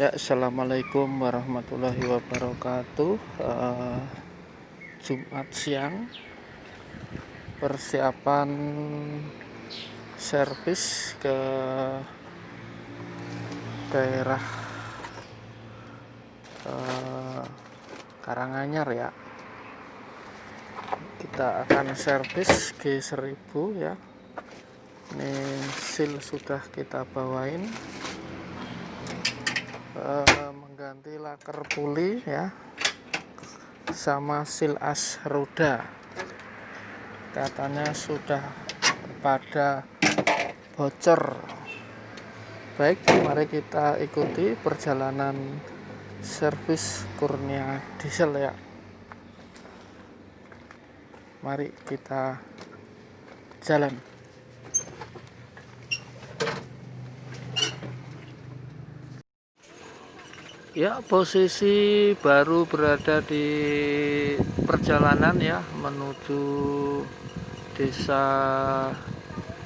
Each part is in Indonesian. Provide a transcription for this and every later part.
Ya, assalamualaikum warahmatullahi wabarakatuh. Jumat siang, persiapan servis ke daerah Karanganyar ya. Kita akan servis G1000 ya. Ini seal sudah kita bawain, mengganti laker puli ya, sama seal as roda. Katanya sudah pada bocor. Baik, mari kita ikuti perjalanan servis Kurnia Diesel ya. Mari kita jalan. Ya, posisi baru berada di perjalanan ya menuju desa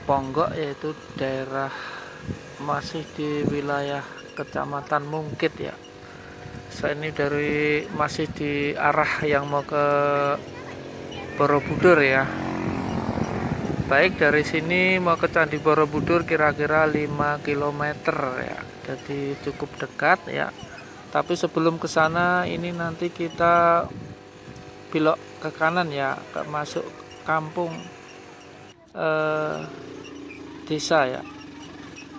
Ponggok, yaitu daerah masih di wilayah Kecamatan Mungkit ya. Saya ini masih di arah yang mau ke Borobudur ya. Baik, dari sini mau ke Candi Borobudur kira-kira 5 km ya. Jadi cukup dekat ya. Tapi sebelum ke sana ini nanti kita belok ke kanan ya, masuk kampung desa ya.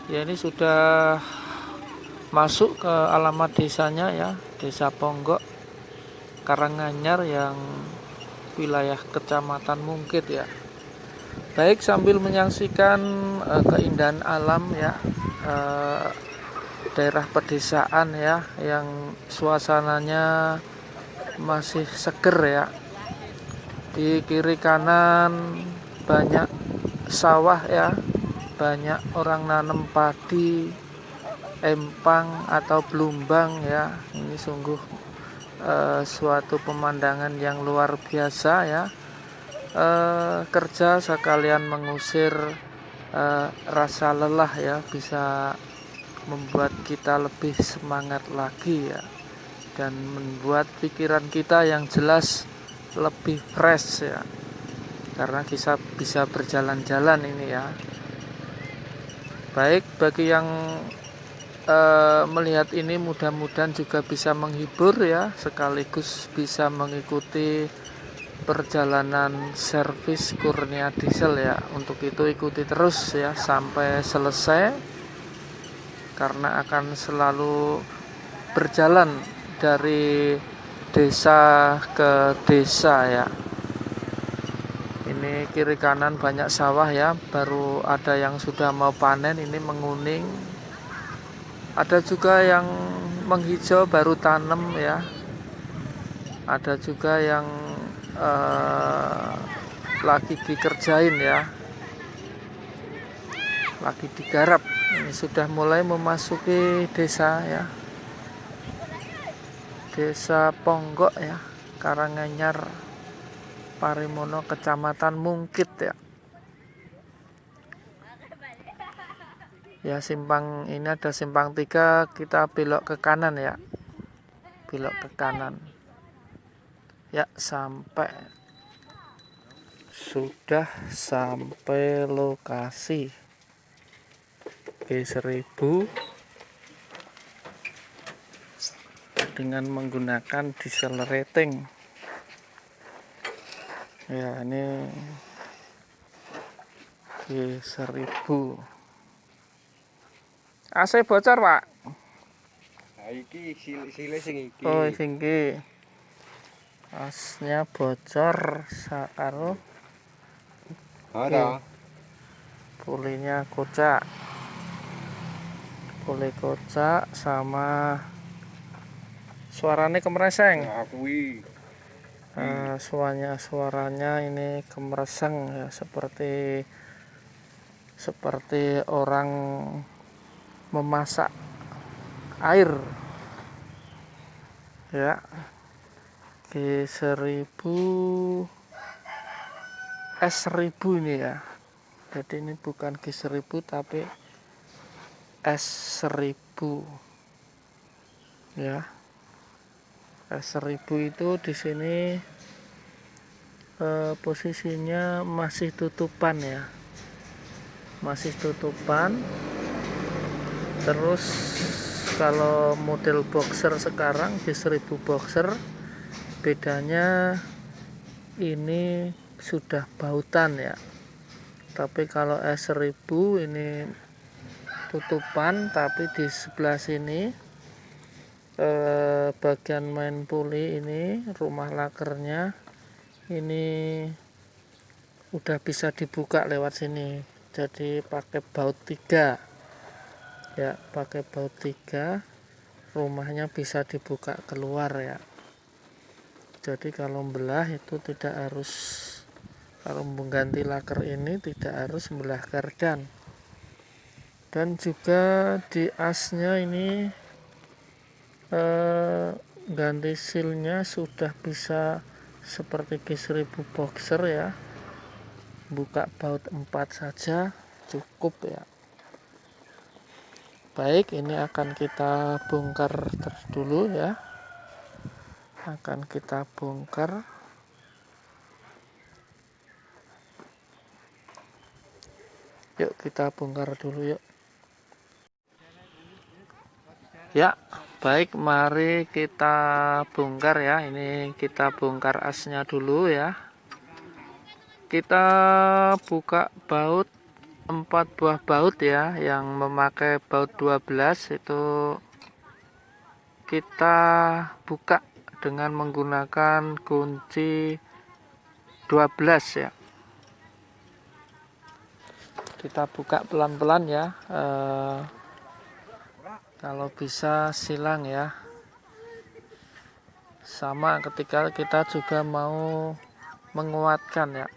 Ya, ini sudah masuk ke alamat desanya ya, Desa Ponggok Karanganyar yang wilayah Kecamatan Mungkit ya. Baik, sambil menyaksikan keindahan alam ya, daerah pedesaan ya, yang suasananya masih seger ya. Di kiri kanan banyak sawah ya, banyak orang nanam padi, empang atau belumbang ya. Ini sungguh suatu pemandangan yang luar biasa ya. Kerja sekalian mengusir rasa lelah ya, bisa membuat kita lebih semangat lagi ya, dan membuat pikiran kita yang jelas lebih fresh ya, karena kita bisa berjalan-jalan ini ya. Baik, bagi yang melihat ini mudah-mudahan juga bisa menghibur ya, sekaligus bisa mengikuti perjalanan servis Kurnia Diesel ya. Untuk itu ikuti terus ya sampai selesai, karena akan selalu berjalan dari desa ke desa ya. Ini kiri kanan banyak sawah ya, baru ada yang sudah mau panen, ini menguning. Ada juga yang menghijau baru tanam ya. Ada juga yang lagi dikerjain ya, lagi digarap. Ini sudah mulai memasuki desa ya, Desa Ponggok ya, Karanganyar Parimono, Kecamatan Mungkit ya. Ya, simpang ini ada simpang 3, kita belok ke kanan ya, belok ke kanan ya. Sudah sampai lokasi G1000 dengan menggunakan diesel rating ya. Ini G1000 AC bocor pak. Oh, singki asnya bocor sakaro. Pulinya kocak, puli kocak sama suaranya kemereseng. Suaranya ini kemereseng ya, seperti orang memasak air ya. G1000 S1000 ini ya. Jadi ini bukan G1000 tapi S1000. ya. S1000 itu di sini posisinya masih tutupan ya, masih tutupan. Terus kalau model boxer sekarang di 1000 boxer bedanya ini sudah bautan ya, tapi kalau S1000 ini tutupan, tapi di sebelah sini bagian main puli ini, rumah lakernya ini udah bisa dibuka lewat sini, jadi pakai baut 3 ya, pakai baut 3 rumahnya bisa dibuka keluar ya. Jadi kalau belah itu tidak harus, kalau mengganti laker ini tidak harus belah kardan. Dan juga di asnya ini ganti silnya sudah bisa seperti G1000 boxer ya, buka baut 4 saja cukup ya. Baik, ini akan kita bongkar dulu ya, akan kita bongkar. Yuk kita bongkar dulu yuk ya. Baik, mari kita bongkar ya. Ini kita bongkar asnya dulu ya. Kita buka baut 4 buah baut ya, yang memakai baut 12 itu kita buka dengan menggunakan kunci 12 ya. Kita buka pelan-pelan ya, kalau bisa silang ya. Sama ketika kita juga mau menguatkan ya.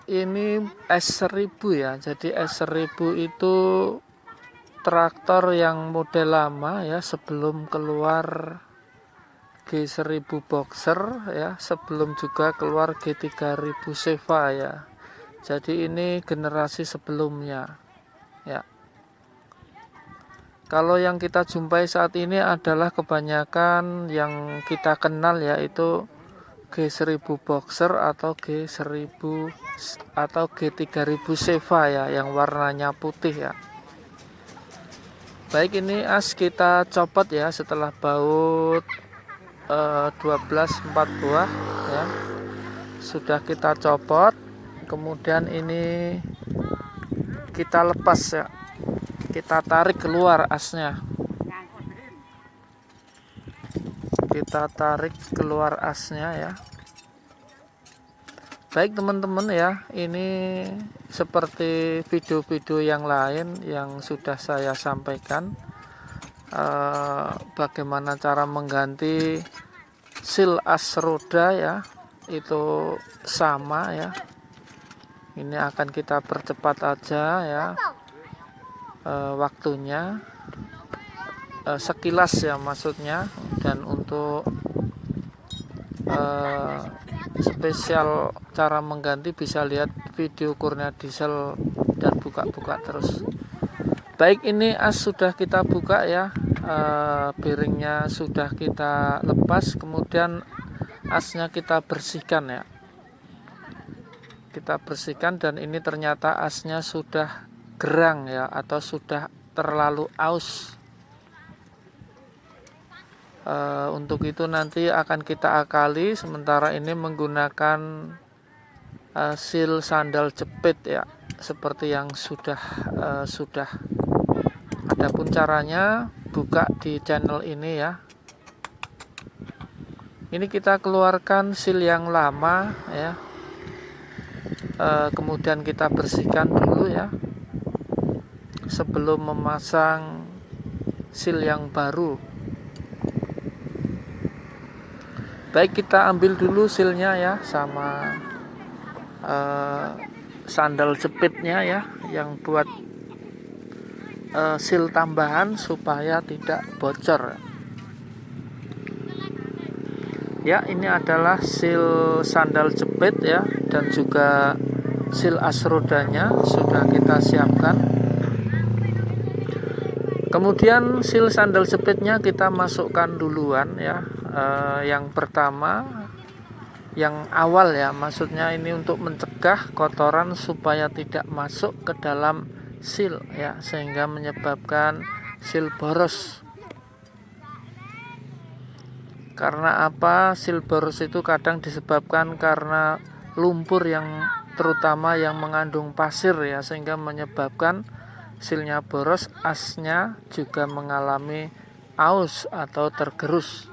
Ini S1000 ya, jadi S1000 itu traktor yang model lama ya, sebelum keluar G1000 boxer ya, sebelum juga keluar G3000 Seva ya. Jadi ini generasi sebelumnya ya. Kalau yang kita jumpai saat ini adalah kebanyakan yang kita kenal yaitu G1000 boxer atau G1000 atau G3000 Seva ya, yang warnanya putih ya. Baik, ini as kita copot ya setelah baut 12 4 buah ya. Sudah kita copot, kemudian ini kita lepas ya. Kita tarik keluar asnya. Kita tarik keluar asnya ya. Baik teman-teman ya, ini seperti video-video yang lain yang sudah saya sampaikan, bagaimana cara mengganti sil as roda ya, itu sama ya. Ini akan kita percepat aja ya, waktunya sekilas ya maksudnya. Dan untuk spesial cara mengganti bisa lihat video Kurnia Diesel dan buka-buka terus. Baik, ini as sudah kita buka ya, bearingnya sudah kita lepas, kemudian asnya kita bersihkan ya. Kita bersihkan, dan ini ternyata asnya sudah gerang ya, atau sudah terlalu aus. Untuk itu nanti akan kita akali, sementara ini menggunakan sil sandal jepit ya, seperti yang sudah. Adapun caranya buka di channel ini ya. Ini kita keluarkan sil yang lama ya, kemudian kita bersihkan dulu ya sebelum memasang sil yang baru. Baik, kita ambil dulu silnya ya, sama sandal jepitnya ya, yang buat sil tambahan supaya tidak bocor ya. Ini adalah sil sandal jepit ya, dan juga seal as rodanya sudah kita siapkan. Kemudian seal sandal jepitnya kita masukkan duluan ya. Yang pertama, yang awal ya, maksudnya ini untuk mencegah kotoran supaya tidak masuk ke dalam seal ya, sehingga menyebabkan seal boros. Karena apa? Seal boros itu kadang disebabkan karena lumpur yang terutama yang mengandung pasir ya, sehingga menyebabkan sealnya boros, asnya juga mengalami aus atau tergerus.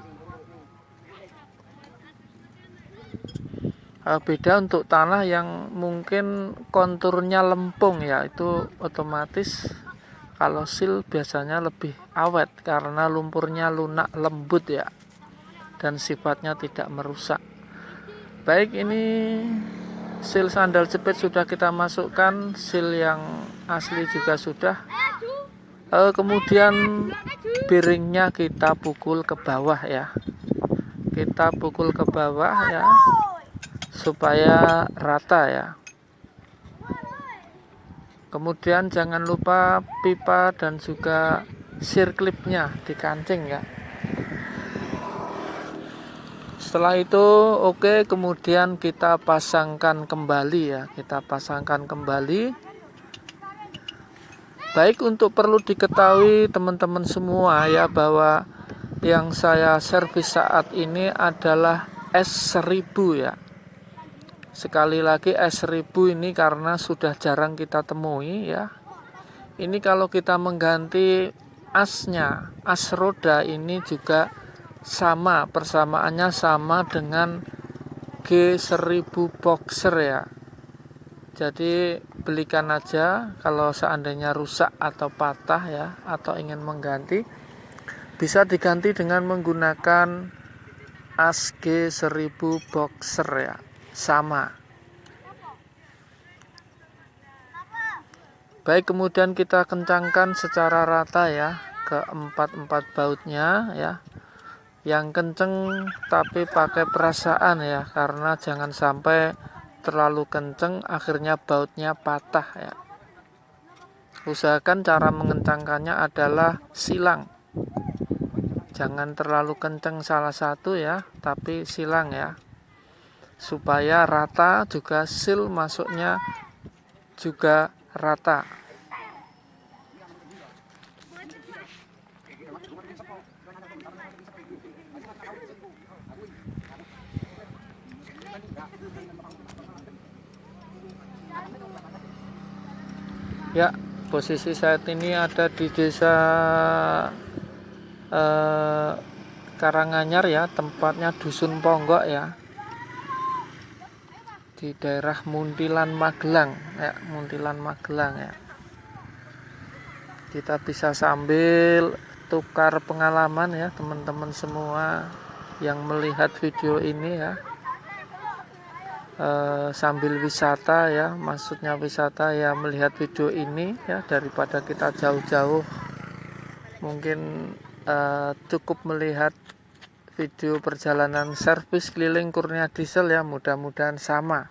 Beda untuk tanah yang mungkin konturnya lempung ya, itu otomatis kalau seal biasanya lebih awet karena lumpurnya lunak lembut ya, dan sifatnya tidak merusak. Baik, ini seal sandal jepit sudah kita masukkan, seal yang asli juga sudah. Kemudian piringnya kita pukul ke bawah ya, kita pukul ke bawah ya supaya rata ya. Kemudian jangan lupa pipa dan juga sirklipnya dikancing ya. Setelah itu oke, kemudian kita pasangkan kembali ya, kita pasangkan kembali. Baik, untuk perlu diketahui teman-teman semua ya, bahwa yang saya servis saat ini adalah S1000 ya. Sekali lagi S1000 ini karena sudah jarang kita temui ya. Ini kalau kita mengganti asnya, as roda ini juga sama, persamaannya sama dengan G1000 boxer ya. Jadi belikan aja, kalau seandainya rusak atau patah ya, atau ingin mengganti, bisa diganti dengan menggunakan as G1000 boxer ya, sama. Baik, kemudian kita kencangkan secara rata ya ke empat bautnya ya. Yang kenceng tapi pakai perasaan ya, karena jangan sampai terlalu kenceng akhirnya bautnya patah ya. Usahakan cara mengencangkannya adalah silang, jangan terlalu kenceng salah satu ya, tapi silang ya, supaya rata, juga seal masuknya juga rata. Ya, posisi saat ini ada di desa Karanganyar ya, tempatnya Dusun Ponggok ya, di daerah Muntilan Magelang ya, Muntilan Magelang ya. Kita bisa sambil tukar pengalaman ya teman-teman semua yang melihat video ini ya. Sambil wisata ya, maksudnya wisata ya, melihat video ini ya, daripada kita jauh-jauh mungkin cukup melihat video perjalanan servis keliling Kurnia Diesel ya, mudah-mudahan sama,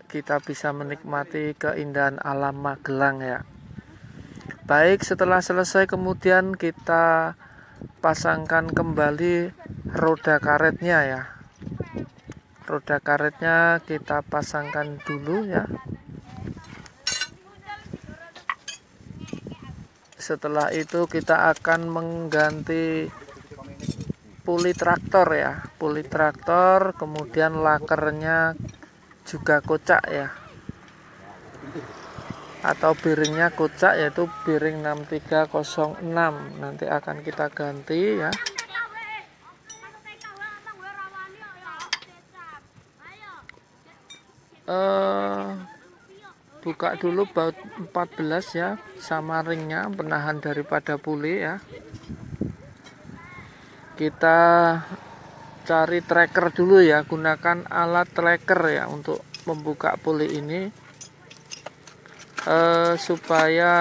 kita bisa menikmati keindahan alam Magelang ya. Baik, setelah selesai kemudian kita pasangkan kembali roda karetnya ya. Roda karetnya kita pasangkan dulu ya. Setelah itu kita akan mengganti puli traktor ya, puli traktor, kemudian lakernya juga kocak ya, atau bearingnya kocak, yaitu bearing 6306 nanti akan kita ganti ya. Buka dulu baut 14 ya, sama ringnya penahan daripada puli ya. Kita cari tracker dulu ya, gunakan alat tracker ya untuk membuka puli ini, supaya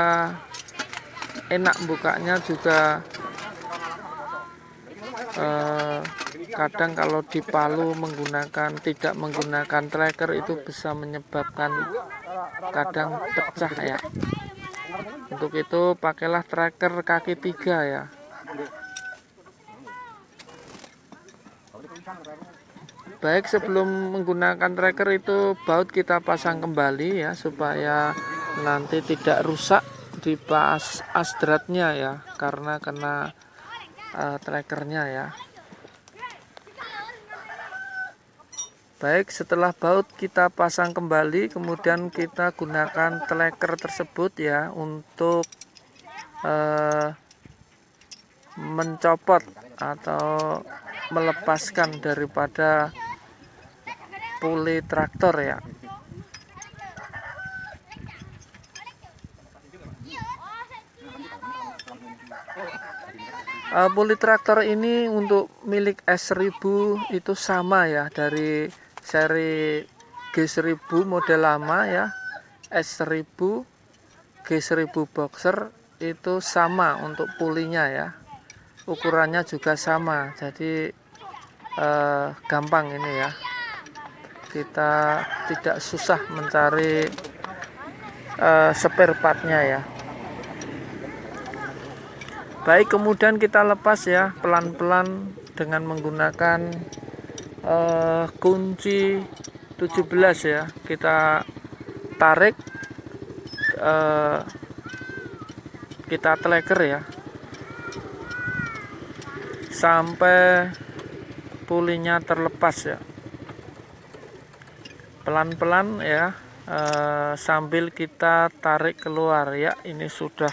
enak bukanya juga eh, kadang kalau di Palu tidak menggunakan tracker itu bisa menyebabkan kadang pecah ya. Untuk itu pakailah tracker kaki 3 ya. Baik, sebelum menggunakan tracker itu baut kita pasang kembali ya, supaya nanti tidak rusak di pas asdratnya ya, karena kena trackernya ya. Baik, setelah baut kita pasang kembali, kemudian kita gunakan tracker tersebut ya untuk mencopot atau melepaskan daripada puli traktor ya. Puli traktor ini untuk milik S1000 itu sama ya, dari seri G1000 model lama ya, S1000, G1000 boxer itu sama untuk pulinya ya, ukurannya juga sama, jadi gampang ini ya, kita tidak susah mencari spare partnya ya. Baik, kemudian kita lepas ya pelan-pelan dengan menggunakan kunci 17 ya. Kita tarik, kita teleker ya sampai pulinya terlepas ya. Pelan-pelan ya, sambil kita tarik keluar ya. Ini sudah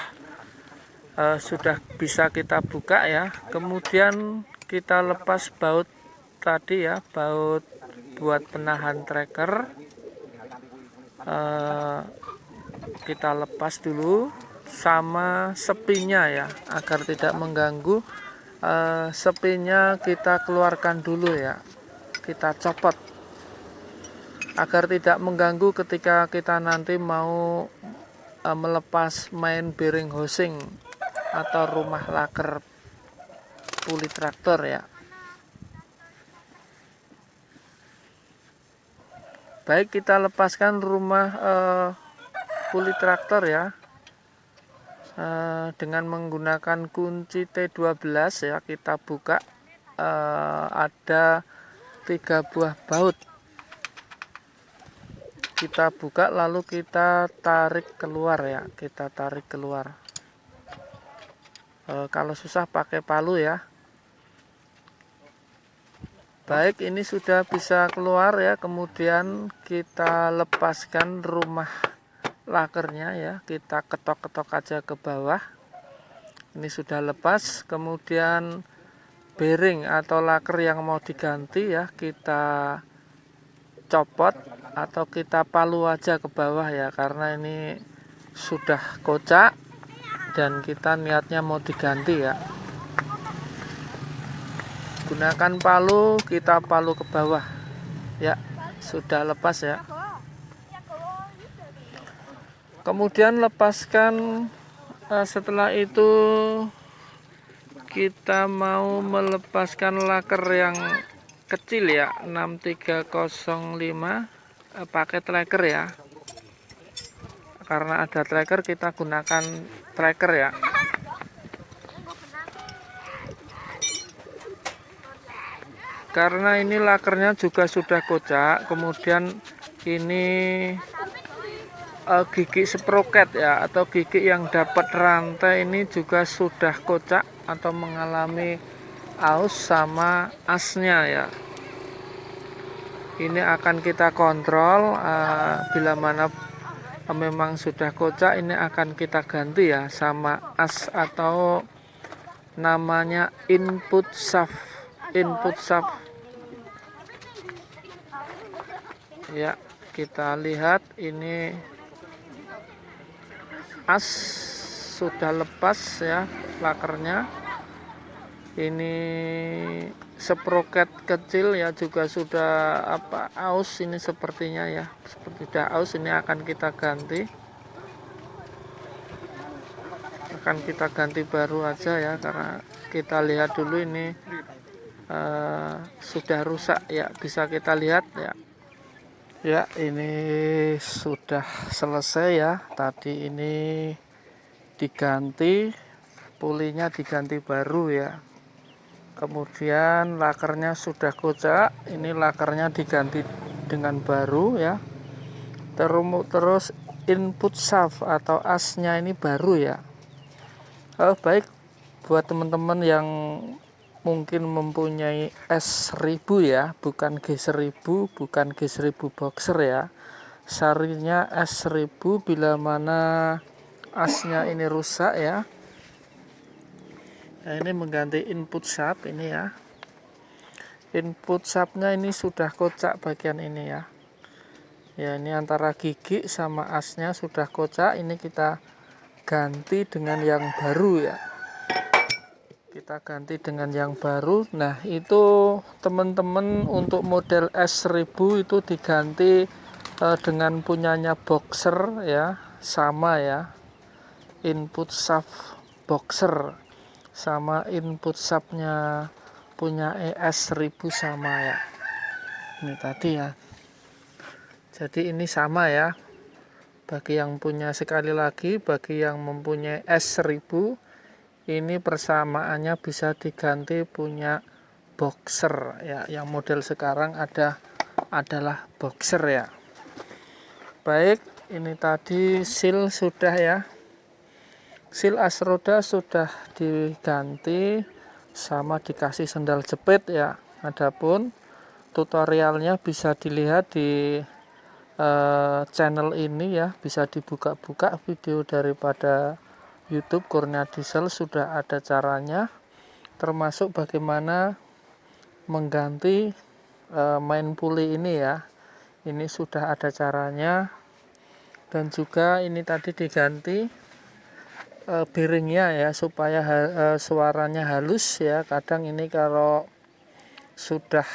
bisa kita buka ya. Kemudian kita lepas baut tadi ya, baut buat penahan tracker, kita lepas dulu sama sepinya ya, agar tidak mengganggu. Sepinya kita keluarkan dulu ya, kita copot agar tidak mengganggu ketika kita nanti mau melepas main bearing housing atau rumah laker puli traktor ya. Baik, kita lepaskan rumah puli traktor ya, dengan menggunakan kunci T12 ya. Kita buka, ada 3 buah baut, kita buka lalu kita tarik keluar ya, kita tarik keluar. Kalau susah pakai palu ya. Baik, ini sudah bisa keluar ya. Kemudian kita lepaskan rumah lakernya ya, kita ketok-ketok aja ke bawah. Ini sudah lepas. Kemudian bearing atau laker yang mau diganti ya, kita copot atau kita palu aja ke bawah ya, karena ini sudah kocak dan kita niatnya mau diganti ya. Gunakan palu, kita palu ke bawah ya, sudah lepas ya. Kemudian lepaskan, setelah itu kita mau melepaskan laker yang kecil ya, 6305, pakai tracker ya. Karena ada tracker, kita gunakan tracker ya. Karena ini lakernya juga sudah kocak, kemudian ini gigi sproket ya, atau gigi yang dapat rantai ini juga sudah kocak atau mengalami aus sama asnya ya. Ini akan kita kontrol, bila mana memang sudah kocak, ini akan kita ganti ya sama as atau namanya input shaft ya. Kita lihat ini as sudah lepas ya lakernya. Ini sproket kecil ya juga sudah aus ini sepertinya ya, seperti sudah aus. Ini akan kita ganti baru aja ya, karena kita lihat dulu ini sudah rusak ya, bisa kita lihat ya. Ya, ini sudah selesai ya. Tadi ini diganti, pulinya diganti baru ya. Kemudian lakernya sudah kocak, ini lakernya diganti dengan baru ya. Terus input shaft atau asnya ini baru ya. Baik buat teman-teman yang mungkin mempunyai S1000 ya, bukan G1000, bukan G1000 boxer ya. Sarinya S1000 bila mana asnya ini rusak ya. Nah, ini mengganti input shaft ini ya. Input shaftnya ini sudah kocak bagian ini ya. Ya, ini antara gigi sama asnya sudah kocak, ini kita ganti dengan yang baru ya. Kita ganti dengan yang baru. Nah, itu teman-teman untuk model S1000 itu diganti dengan punyanya boxer ya, sama ya. Input shaft boxer sama input shaftnya punya ES1000 sama ya. Ini tadi ya. Jadi ini sama ya. Bagi yang punya, sekali lagi, bagi yang mempunyai S1000, ini persamaannya bisa diganti punya boxer ya. Yang model sekarang adalah boxer ya. Baik, ini tadi seal sudah ya. Seal as roda sudah diganti sama dikasih sendal jepit ya. Adapun tutorialnya bisa dilihat di channel ini ya, bisa dibuka-buka video daripada YouTube Kurnia Diesel, sudah ada caranya, termasuk bagaimana mengganti main puli ini ya. Ini sudah ada caranya, dan juga ini tadi diganti bearingnya ya, supaya suaranya halus ya. Kadang ini kalau sudah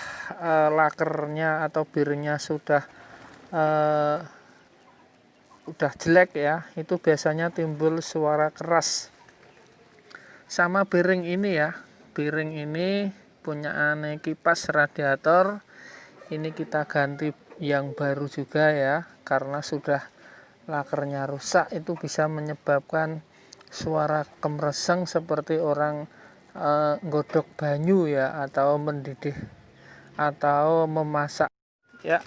lakernya atau bearingnya udah jelek ya, itu biasanya timbul suara keras. Sama bearing ini ya, bearing ini punya aneh kipas radiator, ini kita ganti yang baru juga ya, karena sudah lakernya rusak. Itu bisa menyebabkan suara kemreseng seperti orang nggodok banyu ya, atau mendidih atau memasak ya.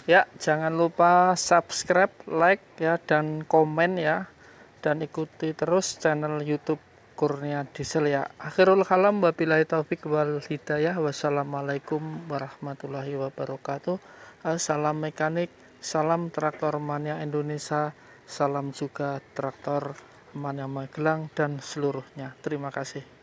Ya, jangan lupa subscribe, like ya, dan komen ya, dan ikuti terus channel YouTube Kurnia Diesel ya. Akhirul kalam, wabillahi taufik wal hidayah. Wassalamualaikum warahmatullahi wabarakatuh. Salam mekanik, salam traktor mania Indonesia, salam juga traktor mania Magelang dan seluruhnya. Terima kasih.